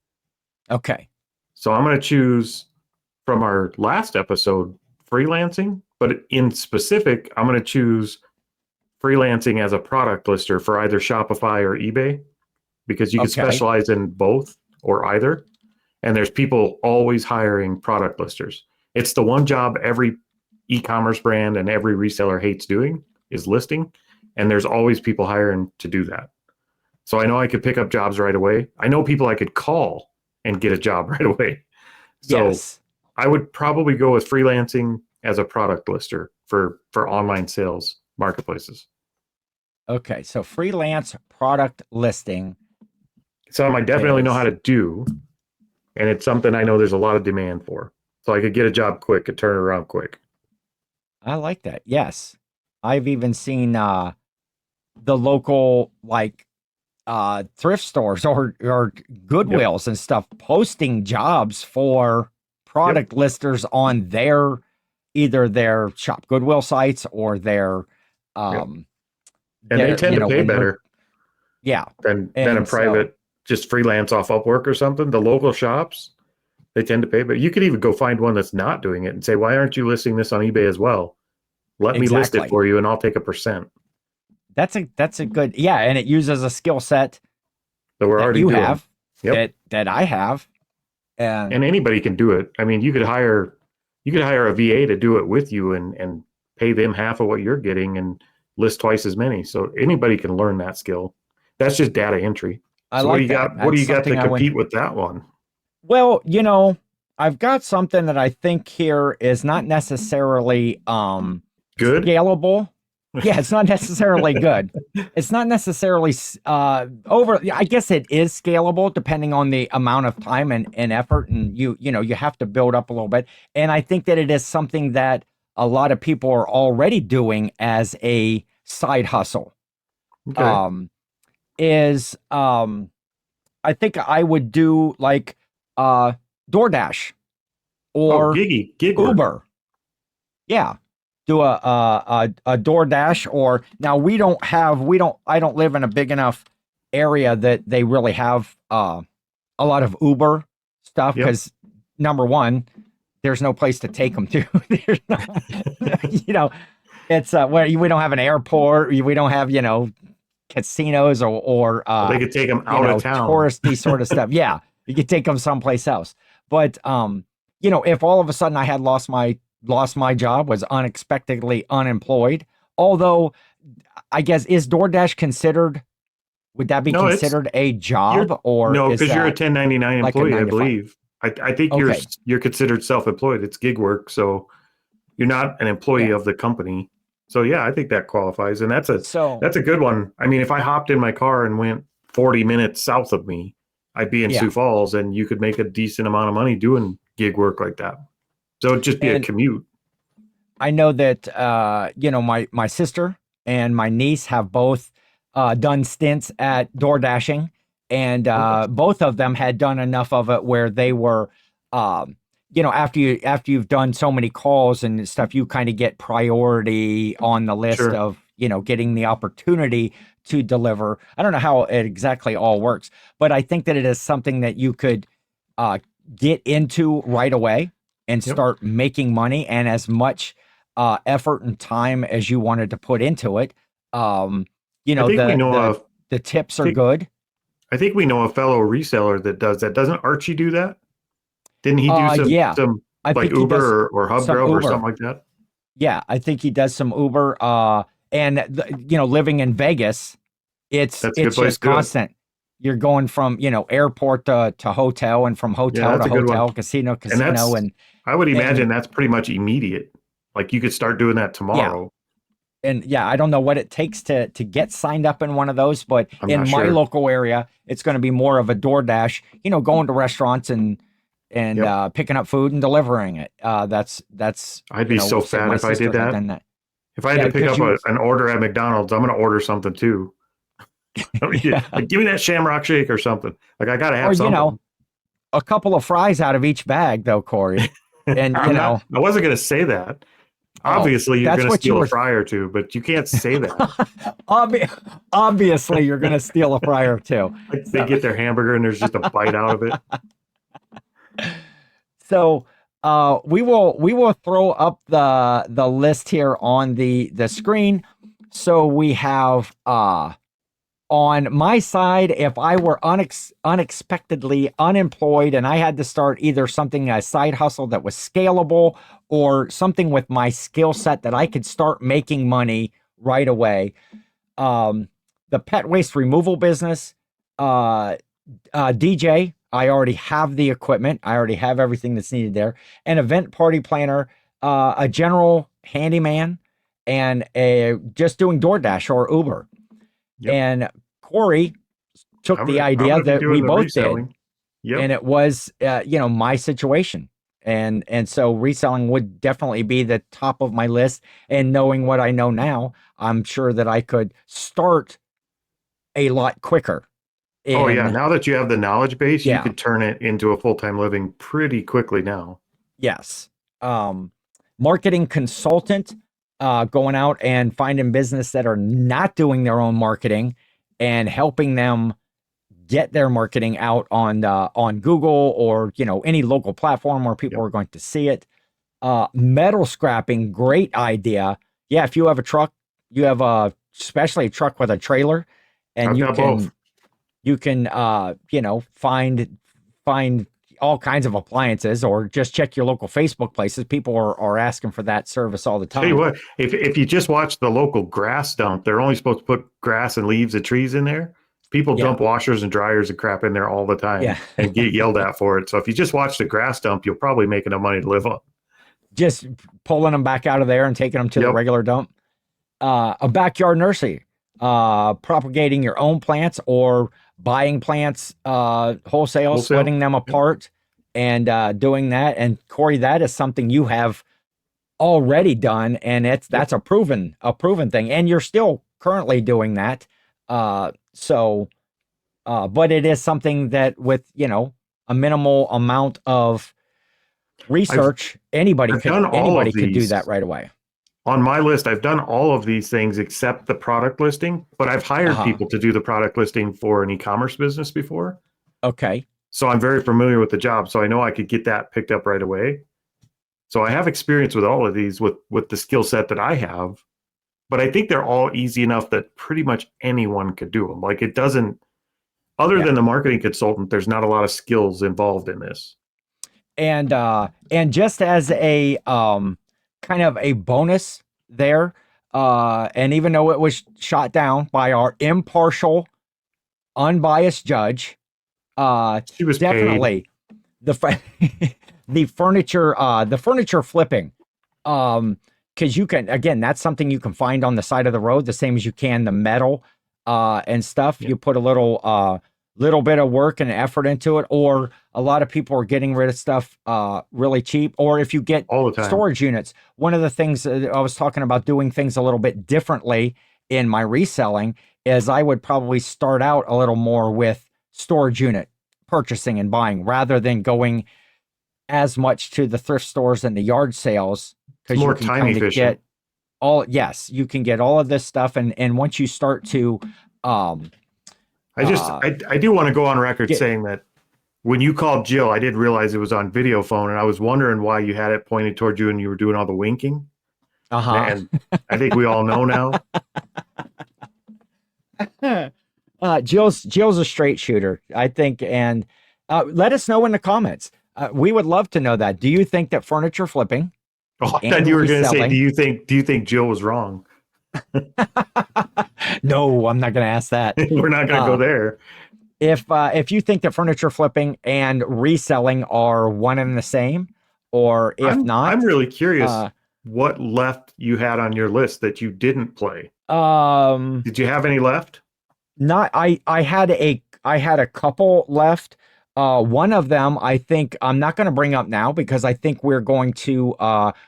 Okay. So I'm going to choose from our last episode, freelancing, but in specific, I'm going to choose freelancing as a product lister for either Shopify or eBay, because you can specialize in both or either. And there's people always hiring product listers. It's the one job every e-commerce brand and every reseller hates doing is listing. And there's always people hiring to do that. So I know I could pick up jobs right away. I know people I could call and get a job right away. So I would probably go with freelancing as a product lister for online sales marketplaces. Okay. So freelance product listing. Something I definitely know how to do. And it's something I know there's a lot of demand for. So I could get a job quick, could turn it around quick. I like that. Yes. I've even seen the local thrift stores or Goodwills and stuff posting jobs for product listers on either their Shop Goodwill sites or their and they tend to pay better than a private just freelance off Upwork or something. The local shops, they tend to pay, but you could even go find one that's not doing it and say, why aren't you listing this on eBay as well? Let me list it for you and I'll take a %. That's a good, and it uses a skill set that we're already doing. Have that I have. And anybody can do it. I mean, you could hire a VA to do it with you and pay them half of what you're getting and list twice as many. So anybody can learn that skill. That's just data entry. So what do you got to compete with that one? Well, I've got something that I think here is not necessarily good scalable, Yeah, it's not necessarily good. It's not necessarily over. I guess it is scalable depending on the amount of time and effort, and you have to build up a little bit. And I think that it is something that a lot of people are already doing as a side hustle. Okay. Is I think I would do like DoorDash Oh, or gig work. Uber. Yeah. Do a DoorDash, or now I don't live in a big enough area that they really have a lot of Uber stuff, Yep. because number one, there's no place to take them to. There's no, it's where we don't have an airport, we don't have casinos or They could take them out of town. touristy sort of stuff. Yeah, you could take them someplace else. But if all of a sudden I had lost my job, was unexpectedly unemployed, although I guess is DoorDash would that be No, considered a job, or no, is because you're a that 1099 like a employee, 9 I to 5? believe. I think Okay. you're considered self-employed. It's gig work, so you're not an employee Yeah. of the company. So yeah, I think that qualifies, and that's So a good one. I mean, if I hopped in my car and went 40 minutes south of me, I'd be in Yeah. Sioux Falls, and you could make a decent amount of money doing gig work like that. So it'd just be a And commute. I know that my sister and my niece have both done stints at door dashing, and both of them had done enough of it where they were, after you've done so many calls and stuff, you kind of get priority on the list Sure. of getting the opportunity to deliver. I don't know how it exactly all works, but I think that it is something that you could get into right away and Yep. start making money, and as much effort and time as you wanted to put into it. I think we know The tips are think- good. I think we know a fellow reseller that does that. Doesn't Archie do that? Didn't he do Yeah. some I like think he does Uber or some HubGrub or Uber. something like that? Yeah, I think he does some Uber. And living in Vegas, it's That's a good place just to do it. constant. You're going from airport to hotel, and from hotel that's to a good one. hotel, casino, and I would imagine that's pretty much immediate. Like you could start doing that tomorrow. I don't know what it takes to get signed up in one of those, but I'm in not my sure. local area, it's going to be more of a DoorDash, going to restaurants and Yep. picking up food and delivering it. That's I'd be so fat my if I did sisters have that. done that. If I had to pick up an order at McDonald's, I'm going to order something too. Yeah. Like, give me that Shamrock Shake or something. Like I got to have Or something. a couple of fries out of each bag, though, Corey. And I wasn't going to say that. Obviously, you're that's going to what you steal were- a fry or two, but you can't say that. Obviously, you're going to steal a fry or two. Like they get their hamburger and there's just a bite out of it. So we will throw up the list here on the screen. So we have on my side, if I were unexpectedly unemployed and I had to start either a side hustle that was scalable or something with my skill set that I could start making money right away. The pet waste removal business, DJ, I already have the equipment. I already have everything that's needed there. An event party planner, a general handyman, and just doing DoorDash or Uber. Yep. And Cory took the idea that we both did. Yep. And it was, my situation. And so reselling would definitely be the top of my list. And knowing what I know now, I'm sure that I could start a lot quicker. Now that you have the knowledge base, Yeah. you could turn it into a full-time living pretty quickly now. Yes. Marketing consultant, going out and finding business that are not doing their own marketing and helping them get their marketing out on Google or any local platform where people are going to see it. Metal scrapping, great idea. Yeah, if you have a truck, you have especially a truck with a trailer, and you can find all kinds of appliances, or just check your local Facebook places. People are asking for that service all the time. Tell you what, if you just watch the local grass dump, they're only supposed to put grass and leaves and trees in there. People dump washers and dryers and crap in there all the time and get yelled at for it. So if you just watch the grass dump, you'll probably make enough money to live on. Just pulling them back out of there and taking them to the regular dump. a backyard nursery, propagating your own plants or buying plants wholesale, splitting them apart, and doing that. And Cory, that is something you have already done, and that's a proven thing, and you're still currently doing that. But it is something that with a minimal amount of research, anybody could do that right away. On my list, I've done all of these things except the product listing, but I've hired people to do the product listing for an e-commerce business before. Okay. So I'm very familiar with the job. So I know I could get that picked up right away. So I have experience with all of these with the skill set that I have, but I think they're all easy enough that pretty much anyone could do them. Like it doesn't, other than the marketing consultant, there's not a lot of skills involved in this. And just as a kind of a bonus there, and even though it was shot down by our impartial, unbiased judge, she was definitely paid. the furniture flipping, because you can, again, that's something you can find on the side of the road, the same as you can the metal and stuff. You put a little bit of work and effort into it, or a lot of people are getting rid of stuff really cheap, or if you get storage units. One of the things I was talking about doing things a little bit differently in my reselling is I would probably start out a little more with storage unit purchasing and buying rather than going as much to the thrift stores and the yard sales, because you can time kind of efficient. you can get all of this stuff, and once you start to I do want to go on record saying that when you called Jill, I didn't realize it was on video phone, and I was wondering why you had it pointed towards you and you were doing all the winking. And I think we all know now. Jill's a straight shooter, I think, and let us know in the comments. We would love to know that. Do you think that furniture flipping? Oh, I thought you were going to say, do you think Jill was wrong? No, I'm not going to ask that. We're not going to go there. If you think that furniture flipping and reselling are one and the same, or if not, I'm really curious what left you had on your list that you didn't play. Did you have any left? Not. I had a couple left. One of them, I think I'm not going to bring up now because I think we're going to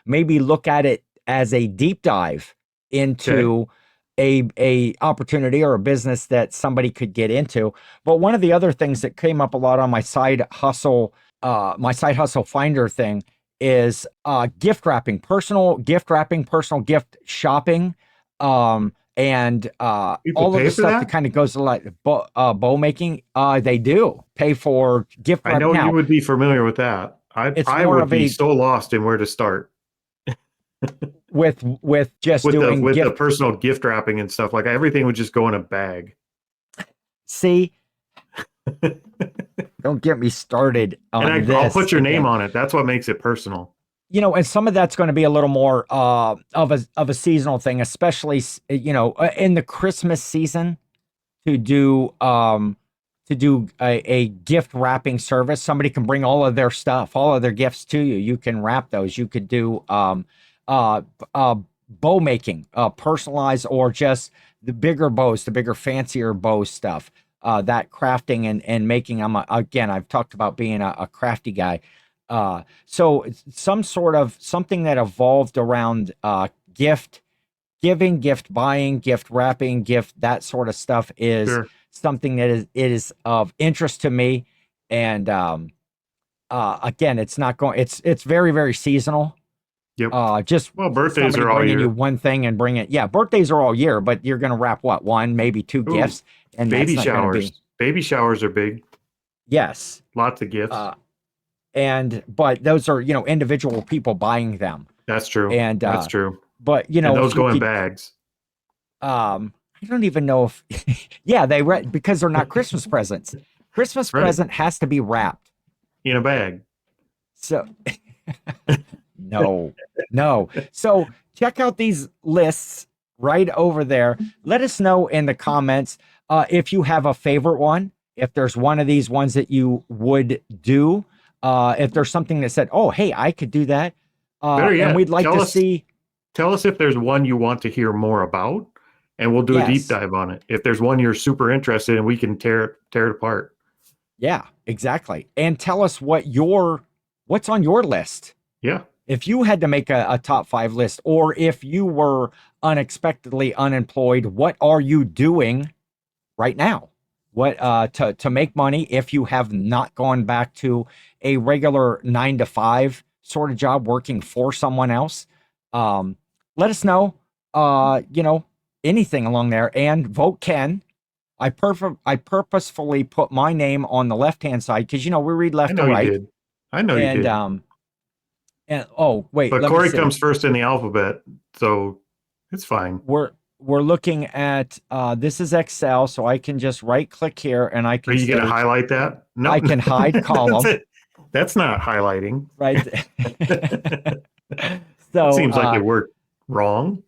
maybe look at it as a deep dive into a opportunity or a business that somebody could get into. But one of the other things that came up a lot on my side hustle finder thing is gift wrapping, personal gift shopping, and all of the stuff that kind of goes like bow making. They do pay for gift wrapping. I know you would be familiar with that. I would be so lost in where to start. with the personal gift wrapping and stuff, like everything would just go in a bag. See, don't get me started on this. I'll put your name on it. That's what makes it personal. And some of that's going to be a little more of a seasonal thing, especially in the Christmas season, to do a gift wrapping service. Somebody can bring all of their stuff, all of their gifts to you. You can wrap those. You could do bow making, personalized, or just the bigger bows, the bigger, fancier bow stuff. That crafting and making. I've talked about being a crafty guy. So some sort of something that evolved around gift giving, gift buying, gift wrapping, that sort of stuff is something that is of interest to me. And again, it's very, very seasonal. Yep. Birthdays are all year. You one thing and bring it. Yeah, birthdays are all year, but you're going to wrap one, maybe two gifts. And baby showers. Baby showers are big. Yes. Lots of gifts. But those are individual people buying them. That's true. And that's true. But and those go in bags. I don't even know if because they're not Christmas presents. Christmas present has to be wrapped in a bag. So no. So check out these lists right over there. Let us know in the comments if you have a favorite one, if there's one of these ones that you would do. If there's something that said, oh, hey, I could do that. And we'd like to see. tell us if there's one you want to hear more about, and we'll do a deep Yes. dive on it. If there's one you're super interested in, we can tear it apart. Yeah, exactly. And tell us what's on your list. Yeah. If you had to make a top 5 list, or if you were unexpectedly unemployed, what are you doing right now? What to make money if you have not gone back to a regular 9 to 5 sort of job working for someone else? Let us know. Anything along there, and vote Ken. I purposefully put my name on the left-hand side because we read I left to know you right. did. I know you And did. oh wait, But let me Cory see. comes first in the alphabet, so it's fine. We're looking at this is Excel, so I can just right click here and I Are can you going to say highlight that? No, I can hide column, that's not highlighting. right? It So seems like it worked wrong.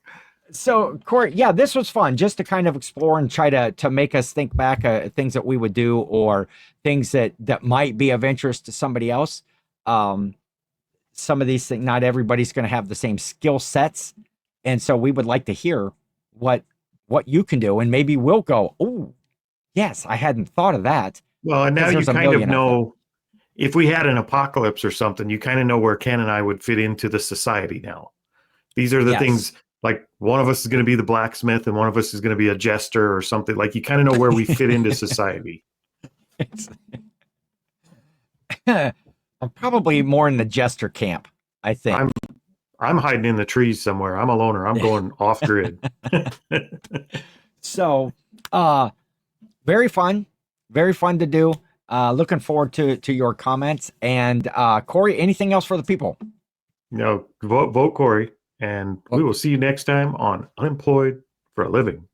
so Cory, yeah, this was fun just to kind of explore and try to make us think back things that we would do, or things that might be of interest to somebody else. Some of these things, not everybody's going to have the same skill sets, and so we would like to hear what you can do, and maybe we'll go, oh yes, I hadn't thought of that, Well, and now because you there's a kind of million of them. know if we had an apocalypse or something, you kind of know where Ken and I would fit into the society now. These are the Yes. things, like one of us is going to be the blacksmith and one of us is going to be a jester or something. Like you kind of know where we fit into society. I'm probably more in the jester camp, I I'm think. I'm hiding in the trees somewhere. I'm a loner. I'm going off grid. So, uh, very fun, very fun to do. Looking forward to your comments. And Cory, anything else for the people? Vote Cory, and we will see you next time on Unemployed for a Living.